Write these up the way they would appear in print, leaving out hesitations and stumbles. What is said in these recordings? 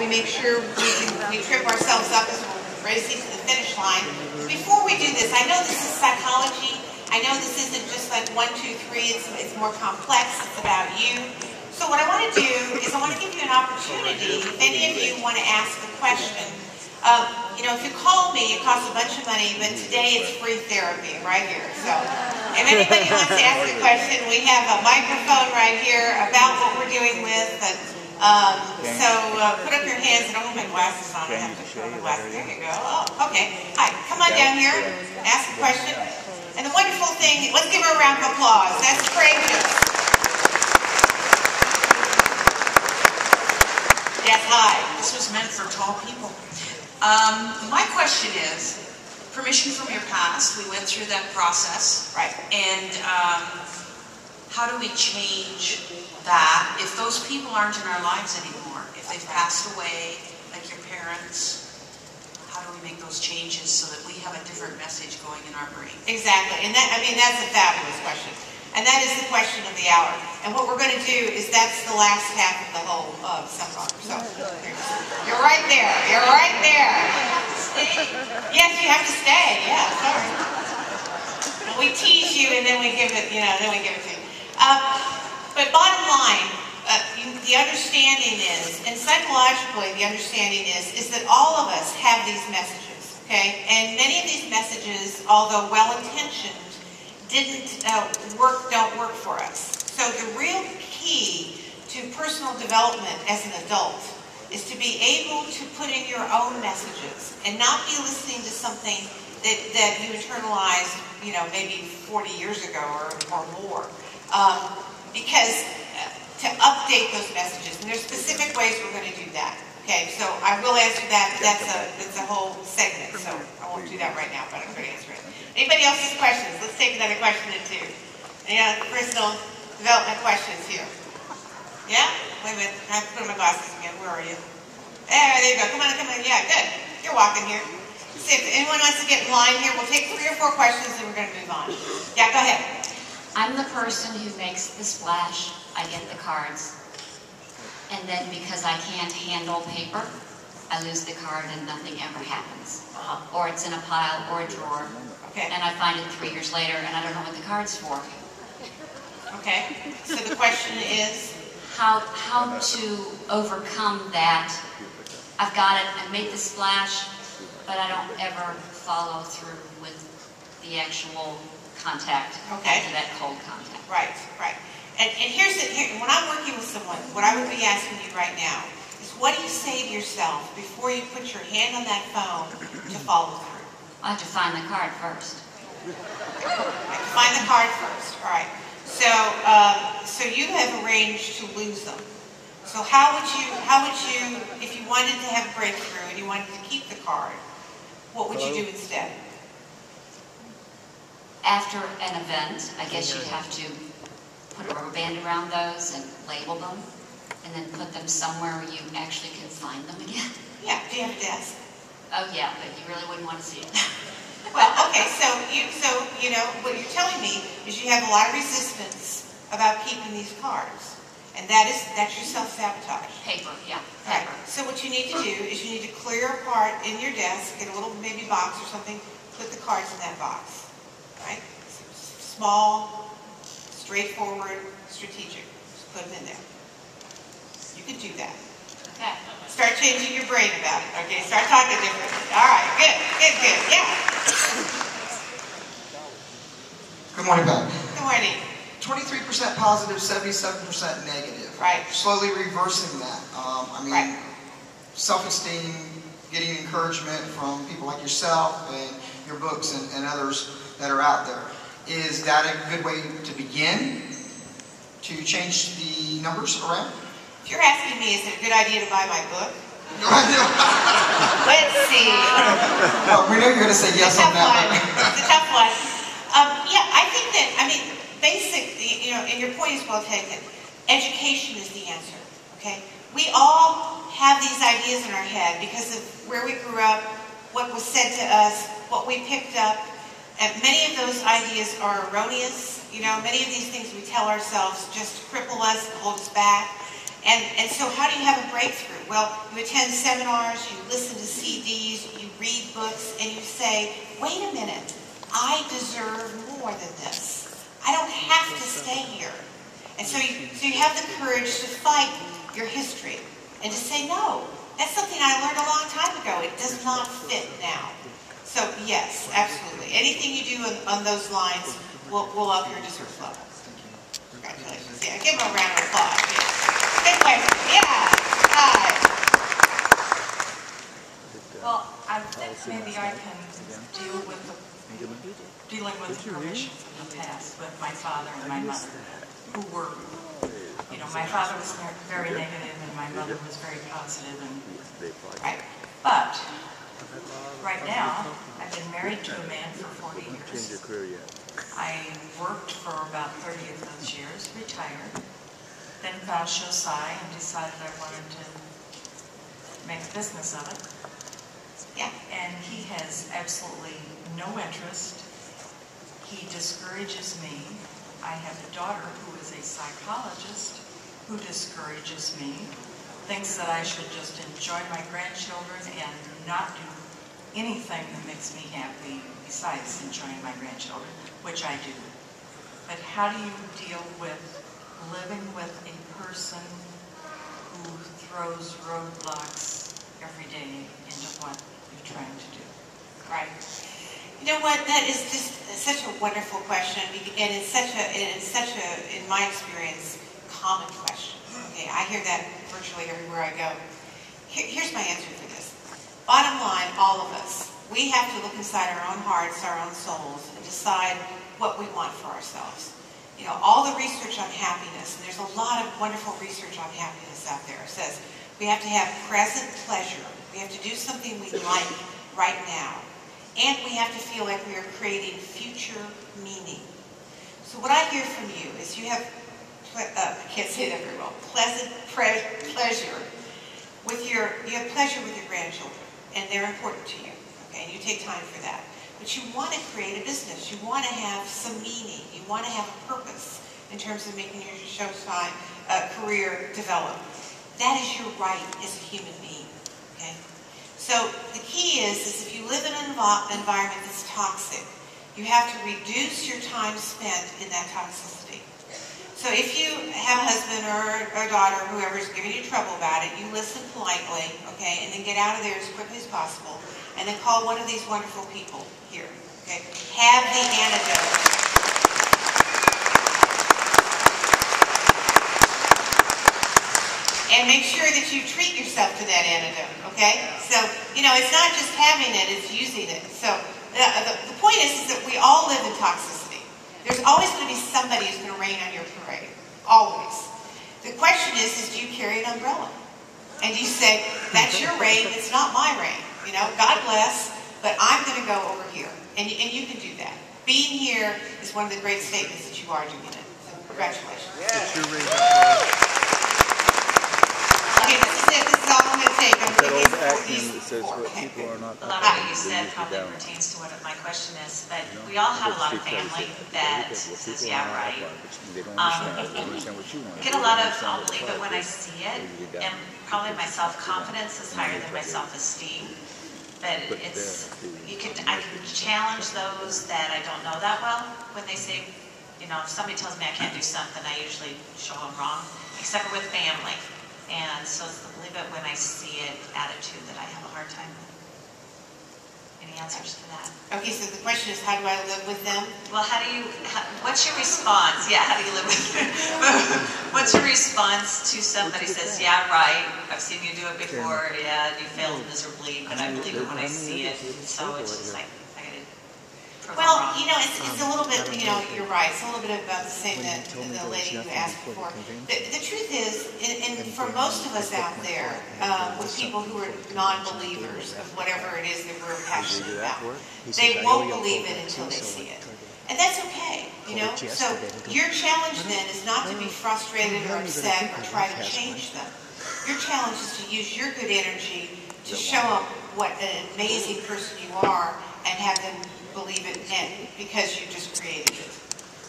we make sure we trip ourselves up as we're racing to the finish line. Before we do this, I know this is psychology. I know this isn't just like 1, 2, 3. It's more complex. It's about you. So what I want to do is I want to give you an opportunity. If any of you want to ask a question, you know, if you call me, it costs a bunch of money, but today it's free therapy right here. So if anybody wants to ask a question, we have a microphone right here about what we're doing with. So put up your hands. I don't have my glasses on. I have to put on my glasses. There you go. Oh, okay. Hi. Come on down here. Ask a question. And the wonderful thing, let's give her a round of applause. That's courageous. Yes, hi. This was meant for tall people. My question is, permission from your past, we went through that process. Right. And how do we change that if those people aren't in our lives anymore? If they've passed away, like your parents, how do we make those changes so that we have a different message going in our brain? Exactly. And that, I mean, that's a fabulous question. And that is the question of the hour. And what we're going to do is that's the last half of the whole seminar. So you're right there. You're right there. Yes, you have to stay. Yeah, sorry. And we tease you and then we give it, you know, then we give it to you. But bottom line, the understanding is, and psychologically the understanding is that all of us have these messages, okay? And many of these messages, although well-intentioned, don't work for us. So the real key to personal development as an adult is to be able to put in your own messages and not be listening to something that you internalized, you know, maybe 40 years ago or more. Because to update those messages, and there's specific ways we're going to do that. Okay, so I will answer that. That's a whole segment, so I won't do that right now, but I'm going to answer it. Anybody else's questions? Let's take another question or two. Any other personal development questions here? Yeah? Wait a minute. I have to put on my glasses again. Where are you? There you go. Come on, come on. Yeah, good. You're walking here. Let's see if anyone wants to get in line here. We'll take 3 or 4 questions and we're going to move on. Yeah, go ahead. I'm the person who makes the splash. I get the cards. And then because I can't handle paper, I lose the card and nothing ever happens. Or it's in a pile or a drawer. Okay. And I find it 3 years later and I don't know what the card's for. Okay. So the question is? How to overcome that. I've got it, I made the splash, but I don't ever follow through with the actual contact. Okay. After that cold contact. Right, right. And here's when I'm working with someone, what I would be asking you right now is what do you say to yourself before you put your hand on that phone to follow through? I have to find the card first. Find the card first. All right. So, so you have arranged to lose them. So how would you, if you wanted to have a breakthrough and you wanted to keep the card, what would you do instead? After an event, I guess you'd have to put a rubber band around those and label them, and then put them somewhere where you actually can find them again. Yeah. Do you have a desk? Oh yeah, but you really wouldn't want to see it. Well, okay, so you know, what you're telling me is you have a lot of resistance about keeping these cards. And that's your self-sabotage. Paper, yeah. Right. So what you need to do is you need to clear a part in your desk, get a little maybe box or something, put the cards in that box. Right? Small, straightforward, strategic. Just put them in there. You can do that. Okay. Start changing your brain about it. Okay, start talking differently. All right, good, good, good. Yeah. Good morning, Pat. Good morning. 23% positive, 77% negative. Right. Slowly reversing that. I mean, right. Self-esteem, getting encouragement from people like yourself and your books and others that are out there. Is that a good way to begin to change the numbers around? If you're asking me, is it a good idea to buy my book? Let's see. Well, we know you're going to say yes on that. It's a tough one. Yeah, I think that, I mean, basic, you know, and your point is well taken. Education is the answer, okay? We all have these ideas in our head because of where we grew up, what was said to us, what we picked up. And many of those ideas are erroneous. You know, many of these things we tell ourselves just to cripple us and hold us back. And so how do you have a breakthrough? Well, you attend seminars, you listen to CDs, you read books, and you say, wait a minute, I deserve more than this. I don't have to stay here. And so you have the courage to fight your history and to say, no, that's something I learned a long time ago. It does not fit now. So yes, absolutely. Anything you do on those lines will up your deserve level. Congratulations. Yeah, give them a round of applause. Yeah. Good question. Yeah. Hi. Well, I think maybe I can dealing with the permission from the past with my father and my mother, who were, my father was very negative and my mother was very positive. Right. But right now, I've been married to a man for 40 years. I worked for about 30 of those years, retired, then found XOCAI and decided I wanted to make a business of it. Yeah. And he has absolutely no interest. He discourages me. I have a daughter who is a psychologist who discourages me, thinks that I should just enjoy my grandchildren and not do anything that makes me happy besides enjoying my grandchildren, which I do. But how do you deal with living with a person who throws roadblocks every day into what you're trying to do? Right. You know what? That is just such a wonderful question, and it's such a, in my experience, common question. Okay, I hear that virtually everywhere I go. Here's my answer for this. Bottom line, all of us, we have to look inside our own hearts, our own souls, and decide what we want for ourselves. All the research on happiness, and there's a lot of wonderful research on happiness out there, says we have to have present pleasure. We have to do something we like right now. And we have to feel like we are creating future meaning. So what I hear from you is you have, I can't say that very well, pleasure with you have pleasure with your grandchildren, and they're important to you, okay, and you take time for that. But you want to create a business. You want to have some meaning. You want to have a purpose in terms of making your XOCAI career develop. That is your right as a human being, okay? So the key is if you live in an environment that's toxic, you have to reduce your time spent in that toxicity. So if you have a husband or a daughter, whoever is giving you trouble about it, you listen politely, okay, and then get out of there as quickly as possible, and then call one of these wonderful people here, okay? Have the antidote. And make sure that you treat yourself to that antidote, okay? So, it's not just having it, it's using it. So, the point is that we all live in toxicity. There's always going to be somebody who's going to rain on your parade. Always. The question is do you carry an umbrella? And you say, that's your rain, it's not my rain. God bless, but I'm going to go over here. And you can do that. Being here is one of the great statements that you are doing it. So, congratulations. Yeah. It's your rain. Okay, this is it. This is all I'm going to take. I'm going to give acronym that says what people are not. A lot of what you said probably pertains to what my question is, but we all have a lot of family that says, yeah, right. Get a lot of, I'll believe it when I see it, and probably my self-confidence is higher than my self-esteem. But I can challenge those that I don't know that well when they say, if somebody tells me I can't do something, I usually show them wrong, except for with family. And so it's the believe it when I see it attitude that I have a hard time with. Any answers to that? Okay, so the question is, how do I live with them? Well, what's your response? Yeah, how do you live with them? What's your response to somebody says, yeah, right, I've seen you do it before, yeah, you failed miserably, but I believe it when I see it. So it's just like, I gotta prove Well, I'm wrong. it's a little bit, you're right, it's a little bit about the same that the lady who asked before. The truth is, and for most of us out there, with people who are non-believers of whatever it is that we're passionate about, they won't believe it until they see it. And that's okay, So your challenge then is not to be frustrated or upset or try to change them. Your challenge is to use your good energy to show them what an amazing person you are and have them believe it because you just created it.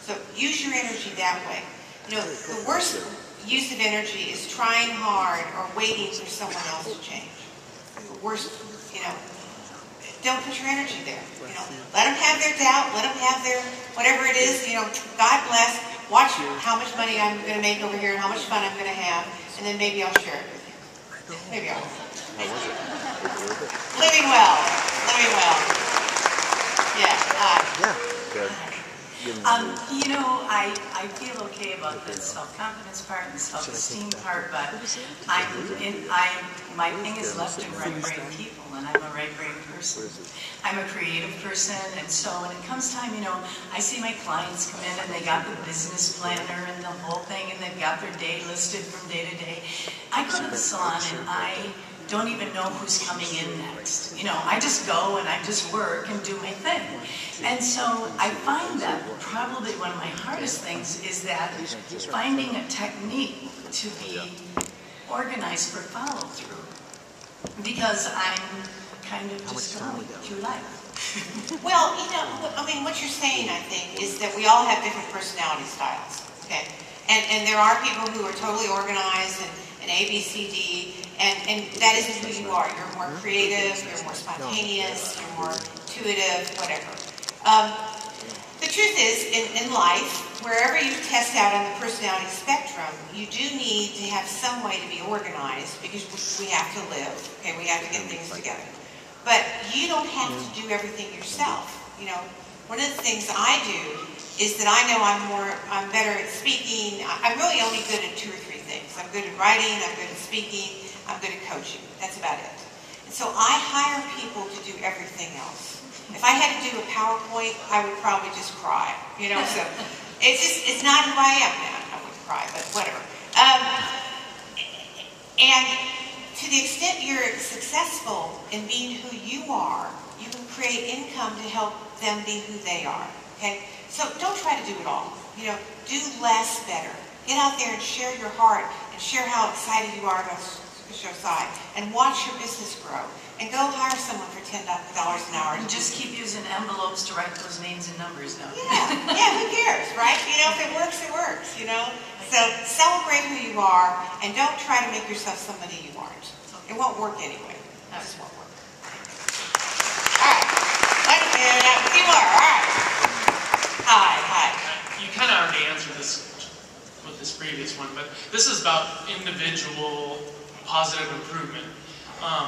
So use your energy that way. The worst use of energy is trying hard or waiting for someone else to change. Worst, don't put your energy there. Let them have their doubt, let them have their whatever it is. God bless. Watch how much money I'm going to make over here and how much fun I'm going to have, and then maybe I'll share it with you. Maybe I will. Living well. Living well. Yeah. Good. I feel okay about the self-confidence part and the self-esteem part, but my thing is left and right brain people, and I'm a right brain person. I'm a creative person, and so when it comes time, I see my clients come in and they got the business planner and the whole thing, and they've got their day listed from day to day. I go to the salon and I don't even know who's coming in next. I just go and I just work and do my thing. And so I find that probably one of my hardest things is that finding a technique to be organized for follow-through. Because I'm kind of just going through life. Well, what you're saying, I think, is that we all have different personality styles, okay? And there are people who are totally organized and A, B, C, D, and that isn't who you are. You're more creative, you're more spontaneous, you're more intuitive, whatever. The truth is, in life, wherever you test out on the personality spectrum, you do need to have some way to be organized because we have to live, okay? We have to get things together. But you don't have to do everything yourself. One of the things I do is that I know I'm better at speaking. I'm really only good at 2 or 3 things. I'm good at writing, I'm good at speaking, I'm good at coaching. That's about it. And so I hire people to do everything else. If I had to do a PowerPoint, I would probably just cry. So it's not who I am now. I would cry, but whatever. And to the extent you're successful in being who you are, you can create income to help them be who they are. Okay? So don't try to do it all. Do less better. Get out there and share your heart and share how excited you are about your side and watch your business grow. And go hire someone for $10 an hour. And just keep using envelopes to write those names and numbers down. Yeah, who cares, right? If it works, it works, So celebrate who you are and don't try to make yourself somebody you aren't. It won't work anyway. It just won't work. All right. A few more. All right. Hi. You kind of already answered this with this previous one, but this is about individual positive improvement.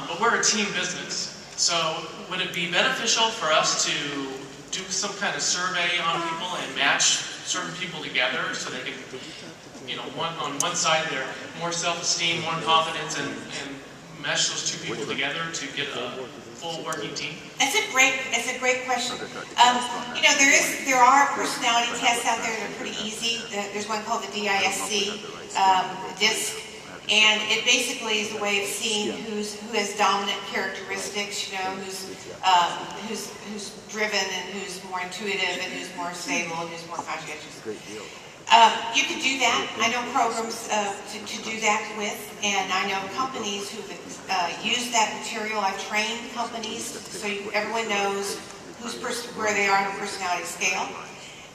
But we're a team business, so would it be beneficial for us to do some kind of survey on people and match certain people together so they can, on one side they're more self-esteem, more confidence, and mesh those 2 people together to get a full working team? It's a great question. There are personality tests out there that are pretty easy. There's one called the DISC, DISC. And it basically is a way of seeing who has dominant characteristics, who's driven and who's more intuitive and who's more stable and who's more conscientious. You could do that. I know programs to do that with, and I know companies who've used that material. I've trained companies so everyone knows where they are on a personality scale.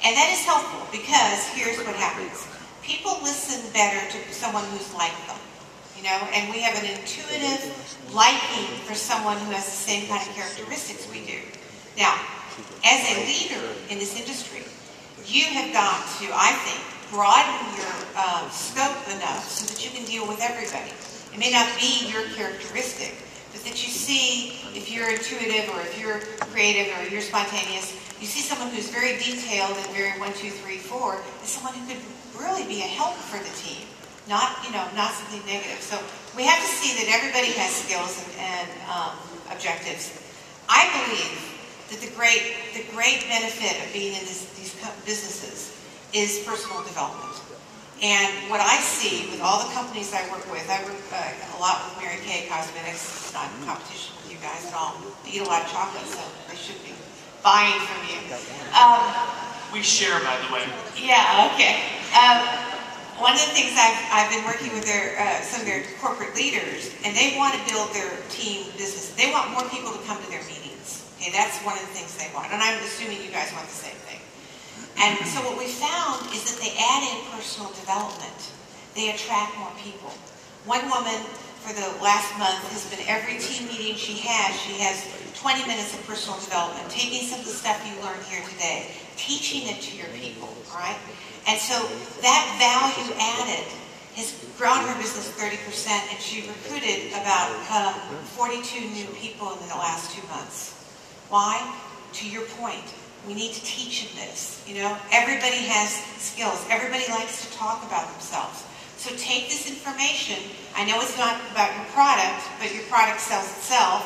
And that is helpful because here's what happens. People listen better to someone who's like them, and we have an intuitive liking for someone who has the same kind of characteristics we do. Now, as a leader in this industry, you have got to, I think, broaden your scope enough so that you can deal with everybody. It may not be your characteristic, but that you see if you're intuitive or if you're creative or you're spontaneous, you see someone who's very detailed and very 1, 2, 3, 4 is someone who could really be a help for the team, not something negative. So we have to see that everybody has skills and objectives. I believe that the great benefit of being in these businesses is personal development. And what I see with all the companies I work with, I work a lot with Mary Kay Cosmetics. It's not in competition with you guys at all. They eat a lot of chocolate, so they should be buying from you. We share, by the way. Yeah, okay. One of the things I've been working with some of their corporate leaders, and they want to build their team business. They want more people to come to their meetings. Okay, that's one of the things they want. And I'm assuming you guys want the same thing. And so what we found is that they add in personal development. they attract more people. One woman for the last month has been every team meeting she has 20 minutes of personal development, taking some of the stuff you learned here today, teaching it to your people, all right? And so that value added has grown her business 30%, and she recruited about 42 new people in the last 2 months. Why? To your point, we need to teach them this. You know, everybody has skills. Everybody likes to talk about themselves. So take this information. I know it's not about your product, but your product sells itself,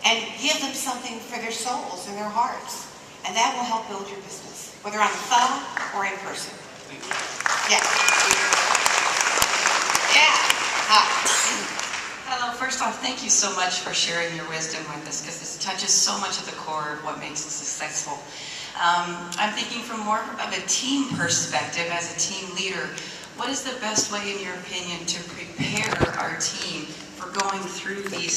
and give them something for their souls and their hearts. And that will help build your business, whether on the phone or in person. Thank you. Yeah. Yeah. Hi. Hello, first off, thank you so much for sharing your wisdom with us, because this touches so much of the core of what makes us successful. I'm thinking from more of a team perspective as a team leader. What is the best way, in your opinion, to prepare our team for going through these